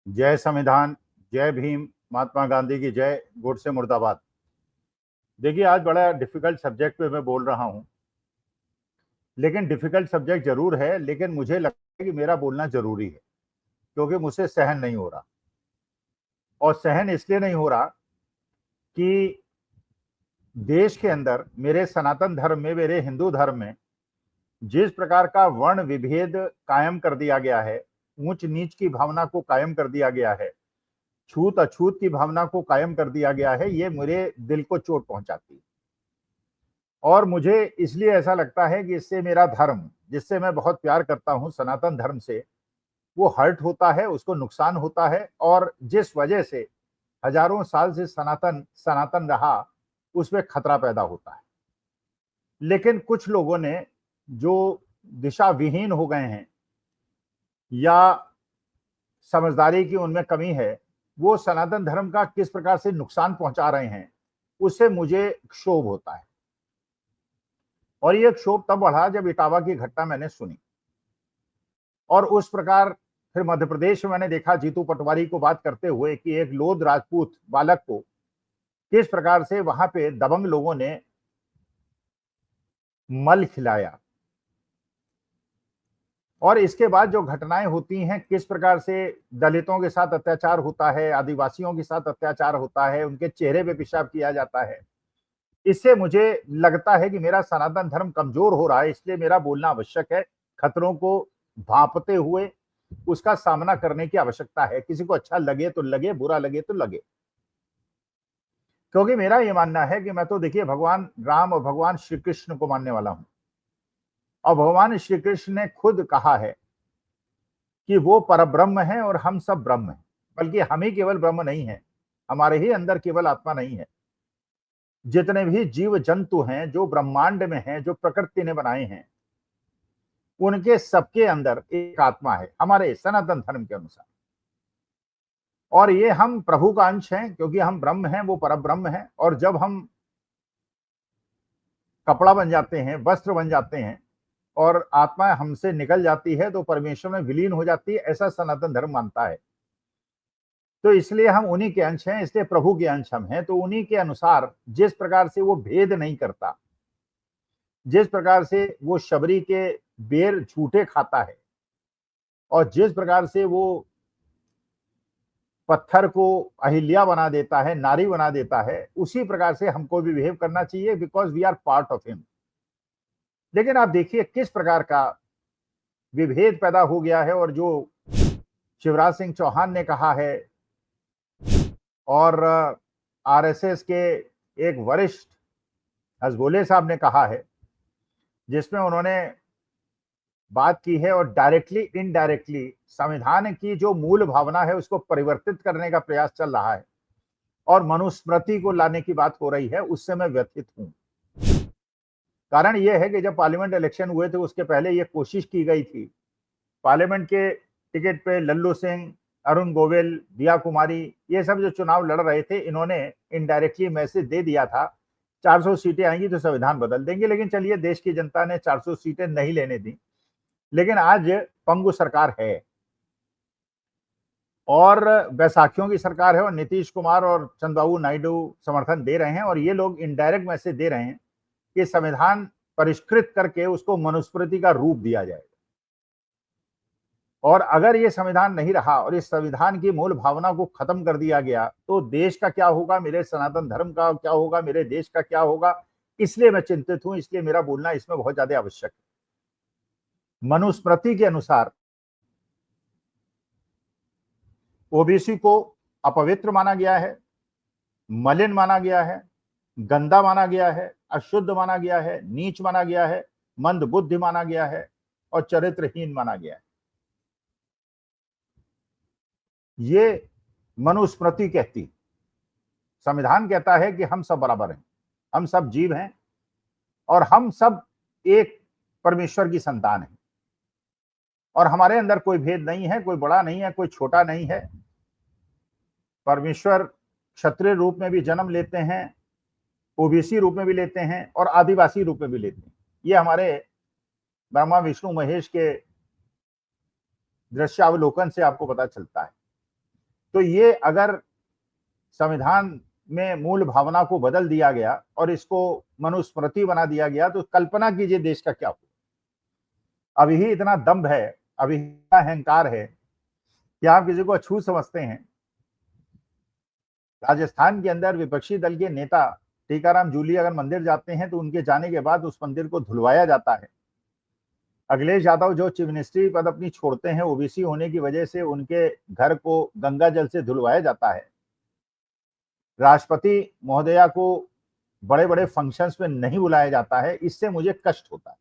जय संविधान, जय भीम, महात्मा गांधी की जय, गोडसे मुर्दाबाद। देखिए, आज बड़ा डिफिकल्ट सब्जेक्ट पे मैं बोल रहा हूं, लेकिन डिफिकल्ट सब्जेक्ट जरूर है, लेकिन मुझे लगता है कि मेरा बोलना जरूरी है, क्योंकि मुझसे सहन नहीं हो रहा। और सहन इसलिए नहीं हो रहा कि देश के अंदर मेरे सनातन धर्म में, मेरे हिंदू धर्म में जिस प्रकार का वर्ण विभेद कायम कर दिया गया है, ऊंच नीच की भावना को कायम कर दिया गया है, छूत अछूत की भावना को कायम कर दिया गया है, ये मेरे दिल को चोट पहुंचाती है। और मुझे इसलिए ऐसा लगता है कि इससे मेरा धर्म, जिससे मैं बहुत प्यार करता हूं, सनातन धर्म से, वो हर्ट होता है, उसको नुकसान होता है। और जिस वजह से हजारों साल से सनातन सनातन रहा, उसमें खतरा पैदा होता है। लेकिन कुछ लोगों ने जो दिशा विहीन हो गए हैं या समझदारी की उनमें कमी है, वो सनातन धर्म का किस प्रकार से नुकसान पहुंचा रहे हैं, उससे मुझे क्षोभ होता है। और ये क्षोभ तब बढ़ा जब इटावा की घटना मैंने सुनी। और उस प्रकार फिर मध्य प्रदेश में मैंने देखा जीतू पटवारी को बात करते हुए कि एक लोध राजपूत बालक को किस प्रकार से वहां पे दबंग लोगों ने मल खिलाया। और इसके बाद जो घटनाएं होती हैं, किस प्रकार से दलितों के साथ अत्याचार होता है, आदिवासियों के साथ अत्याचार होता है, उनके चेहरे पे पेशाब किया जाता है, इससे मुझे लगता है कि मेरा सनातन धर्म कमजोर हो रहा है। इसलिए मेरा बोलना आवश्यक है। खतरों को भांपते हुए उसका सामना करने की आवश्यकता है। किसी को अच्छा लगे तो लगे, बुरा लगे तो लगे। क्योंकि मेरा ये मानना है कि मैं तो देखिए भगवान राम और भगवान श्री कृष्ण को मानने वाला हूं। और भगवान श्री कृष्ण ने खुद कहा है कि वो परब्रह्म है और हम सब ब्रह्म हैं। बल्कि हम ही केवल ब्रह्म नहीं है, हमारे ही अंदर केवल आत्मा नहीं है। जितने भी जीव जंतु हैं जो ब्रह्मांड में हैं, जो प्रकृति ने बनाए हैं, उनके सबके अंदर एक आत्मा है, हमारे सनातन धर्म के अनुसार। और ये हम प्रभु का अंश हैं, क्योंकि हम ब्रह्म हैं, वो परब्रह्म है। और जब हम कपड़ा बन जाते हैं, वस्त्र बन जाते हैं और आत्मा हमसे निकल जाती है, तो परमेश्वर में विलीन हो जाती है, ऐसा सनातन धर्म मानता है। तो इसलिए हम उन्हीं के अंश हैं, इसलिए प्रभु के अंश हम हैं। तो उन्हीं के अनुसार जिस प्रकार से वो भेद नहीं करता, जिस प्रकार से वो शबरी के बेर झूठे खाता है, और जिस प्रकार से वो पत्थर को अहिल्या बना देता है, नारी बना देता है, उसी प्रकार से हमको भी बिहेव करना चाहिए, because we are part of him. लेकिन आप देखिए किस प्रकार का विभेद पैदा हो गया है। और जो शिवराज सिंह चौहान ने कहा है और आरएसएस के एक वरिष्ठ हजबोले साहब ने कहा है, जिसमें उन्होंने बात की है और डायरेक्टली इनडायरेक्टली संविधान की जो मूल भावना है उसको परिवर्तित करने का प्रयास चल रहा है और मनुस्मृति को लाने की बात हो रही है, उससे मैं व्यथित हूं। कारण यह है कि जब पार्लियामेंट इलेक्शन हुए थे, उसके पहले यह कोशिश की गई थी। पार्लियामेंट के टिकट पे लल्लू सिंह, अरुण गोविल, दिया कुमारी, ये सब जो चुनाव लड़ रहे थे, इन्होंने इनडायरेक्टली मैसेज दे दिया था 400 सीटें आएंगी तो संविधान बदल देंगे। लेकिन चलिए, देश की जनता ने 400 सीटें नहीं लेने दी। लेकिन आज पंगु सरकार है और बैसाखियों की सरकार है, और नीतीश कुमार और चंद्रबाबू नायडू समर्थन दे रहे हैं। और ये लोग इनडायरेक्ट मैसेज दे रहे हैं कि संविधान परिष्कृत करके उसको मनुस्मृति का रूप दिया जाए। और अगर ये संविधान नहीं रहा और इस संविधान की मूल भावना को खत्म कर दिया गया, तो देश का क्या होगा, मेरे सनातन धर्म का क्या होगा, मेरे देश का क्या होगा। इसलिए मैं चिंतित हूं, इसलिए मेरा बोलना इसमें बहुत ज्यादा आवश्यक है। मनुस्मृति के अनुसार ओबीसी को अपवित्र माना गया है, मलिन माना गया है, गंदा माना गया है, अशुद्ध माना गया है, नीच माना गया है, मंद बुद्धि माना गया है और चरित्रहीन माना गया है। ये मनुस्मृति कहती, संविधान कहता है कि हम सब बराबर हैं, हम सब जीव हैं और हम सब एक परमेश्वर की संतान हैं। और हमारे अंदर कोई भेद नहीं है, कोई बड़ा नहीं है, कोई छोटा नहीं है। परमेश्वर क्षत्रिय रूप में भी जन्म लेते हैं, ओबीसी रूप में भी लेते हैं और आदिवासी रूप में भी लेते हैं। ये हमारे ब्रह्मा विष्णु महेश के दृश्यावलोकन से आपको पता चलता है। तो ये अगर संविधान में मूल भावना को बदल दिया गया और इसको मनुस्मृति बना दिया गया, तो कल्पना कीजिए देश का क्या हुआ। अभी ही इतना दम्भ है, अभी इतना अहंकार है कि आप किसी को अछूत समझते हैं। राजस्थान के अंदर विपक्षी दल के नेता टीकाराम जूली अगर मंदिर जाते हैं तो उनके जाने के बाद उस मंदिर को धुलवाया जाता है। अखिलेश यादव जो चीफ मिनिस्ट्री पद अपनी छोड़ते हैं, ओबीसी होने की वजह से उनके घर को गंगा जल से धुलवाया जाता है। राष्ट्रपति महोदया को बड़े बड़े फंक्शंस में नहीं बुलाया जाता है, इससे मुझे कष्ट होता है।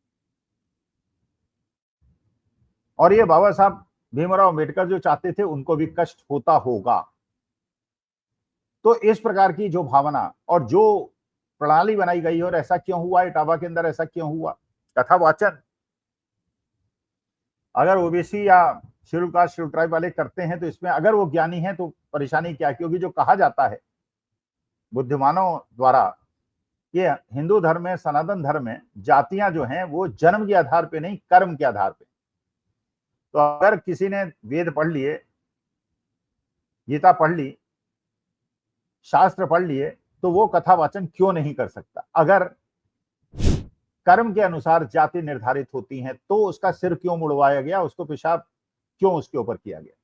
और ये बाबा साहब भीमराव अम्बेडकर जो चाहते थे उनको भी कष्ट होता होगा। तो इस प्रकार की जो भावना और जो प्रणाली बनाई गई, और ऐसा क्यों हुआ इटावा के अंदर, ऐसा क्यों हुआ, कथावाचन अगर ओबीसी या शेड्यूल कास्ट शेड्यूल ट्राइब वाले करते हैं तो इसमें अगर वो ज्ञानी है तो परेशानी क्या, क्योंकि जो कहा जाता है बुद्धिमानों द्वारा कि हिंदू धर्म में, सनातन धर्म में जातियां जो हैं वो जन्म के आधार पे नहीं, कर्म के आधार पे। तो अगर किसी ने वेद पढ़ लिए, गीता पढ़ ली, शास्त्र पढ़ लिए, तो वो कथावाचन क्यों नहीं कर सकता। अगर कर्म के अनुसार जाति निर्धारित होती हैं तो उसका सिर क्यों मुड़वाया गया, उसको पेशाब क्यों उसके ऊपर किया गया।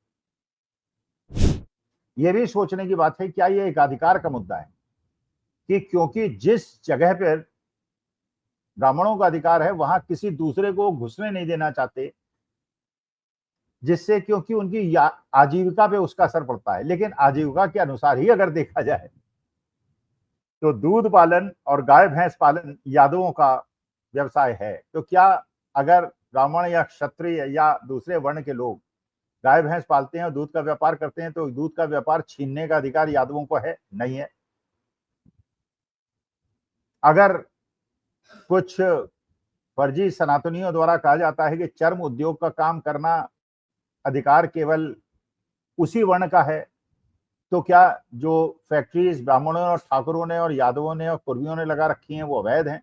यह भी सोचने की बात है, क्या यह एक अधिकार का मुद्दा है कि क्योंकि जिस जगह पर ब्राह्मणों का अधिकार है वहां किसी दूसरे को घुसने नहीं देना चाहते, जिससे क्योंकि उनकी आजीविका पे उसका असर पड़ता है। लेकिन आजीविका के अनुसार ही अगर देखा जाए तो दूध पालन और गाय भैंस पालन यादवों का व्यवसाय है। तो क्या अगर ब्राह्मण या क्षत्रिय या दूसरे वर्ण के लोग गाय भैंस पालते हैं और दूध का व्यापार करते हैं तो दूध का व्यापार छीनने का अधिकार यादवों को है? नहीं है। अगर कुछ फर्जी सनातनियों द्वारा कहा जाता है कि चर्म उद्योग का काम करना अधिकार केवल उसी वर्ण का है, तो क्या जो फैक्ट्रीज ब्राह्मणों और ठाकुरों ने और यादवों ने और कुर्मियों ने लगा रखी हैं वो अवैध हैं?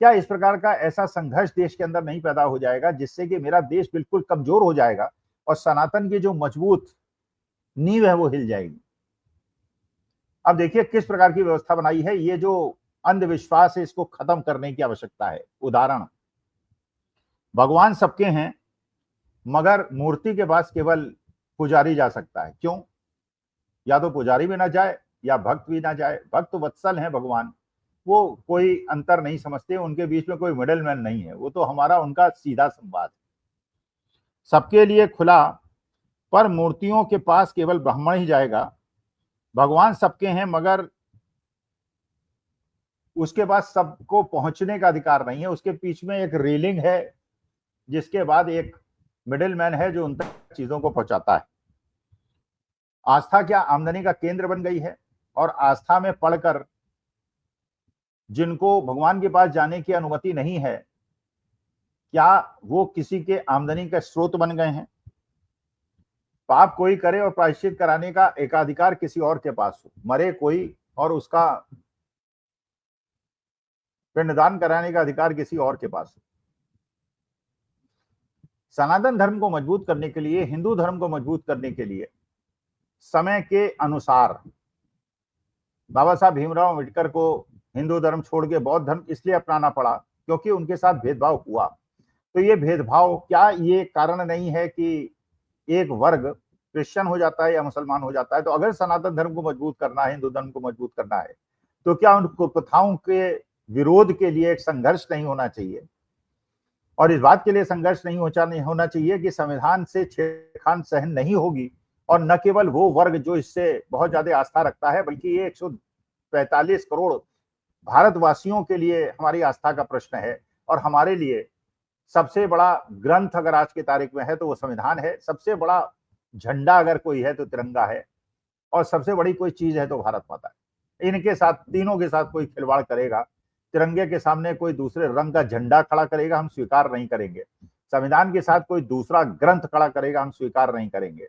क्या इस प्रकार का ऐसा संघर्ष देश के अंदर नहीं पैदा हो जाएगा जिससे कि मेरा देश बिल्कुल कमजोर हो जाएगा और सनातन की जो मजबूत नींव है वो हिल जाएगी। अब देखिए किस प्रकार की व्यवस्था बनाई है। ये जो अंधविश्वास है इसको खत्म करने की आवश्यकता है। उदाहरण, भगवान सबके हैं मगर मूर्ति के पास केवल पुजारी जा सकता है। क्यों? या तो पुजारी भी ना जाए या भक्त भी ना जाए। भक्त वत्सल हैं भगवान, वो कोई अंतर नहीं समझते, उनके बीच में कोई मिडल मैन नहीं है, वो तो हमारा उनका सीधा संवाद है, सबके लिए खुला। पर मूर्तियों के पास केवल ब्राह्मण ही जाएगा। भगवान सबके हैं मगर उसके पास सबको पहुंचने का अधिकार नहीं है, उसके बीच में एक रेलिंग है जिसके बाद एक मिडिल मैन है जो उन तक चीजों को पहुंचाता है। आस्था क्या आमदनी का केंद्र बन गई है? और आस्था में पढ़कर जिनको भगवान के पास जाने की अनुमति नहीं है, क्या वो किसी के आमदनी का स्रोत बन गए हैं? पाप कोई करे और प्रायश्चित कराने का एकाधिकार किसी और के पास हो, मरे कोई और उसका पिंडदान कराने का अधिकार किसी और के पास हो। सनातन धर्म को मजबूत करने के लिए, हिंदू धर्म को मजबूत करने के लिए समय के अनुसार बाबा साहब भीमराव अम्बेडकर को हिंदू धर्म छोड़ के बौद्ध धर्म इसलिए अपनाना पड़ा क्योंकि उनके साथ भेदभाव हुआ। तो ये भेदभाव क्या ये कारण नहीं है कि एक वर्ग क्रिश्चियन हो जाता है या मुसलमान हो जाता है? तो अगर सनातन धर्म को मजबूत करना है, हिंदू धर्म को मजबूत करना है, तो क्या उन कुप्रथाओं के विरोध के लिए एक संघर्ष नहीं होना चाहिए? और इस बात के लिए संघर्ष नहीं होना चाहिए कि संविधान से छेड़खानी सहन नहीं होगी। और न केवल वो वर्ग जो इससे बहुत ज्यादा आस्था रखता है, बल्कि ये 145 करोड़ भारतवासियों के लिए हमारी आस्था का प्रश्न है। और हमारे लिए सबसे बड़ा ग्रंथ अगर आज की तारीख में है तो वो संविधान है। सबसे बड़ा झंडा अगर कोई है तो तिरंगा है, और सबसे बड़ी कोई चीज है तो भारत माता है। इनके साथ, तीनों के साथ कोई खिलवाड़ करेगा, तिरंगे के सामने कोई दूसरे रंग का झंडा खड़ा करेगा, हम स्वीकार नहीं करेंगे। संविधान के साथ कोई दूसरा ग्रंथ खड़ा करेगा, हम स्वीकार नहीं करेंगे।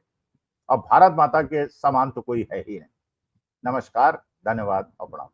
और भारत माता के समान तो कोई है ही नहीं। नमस्कार, धन्यवाद और प्रणाम।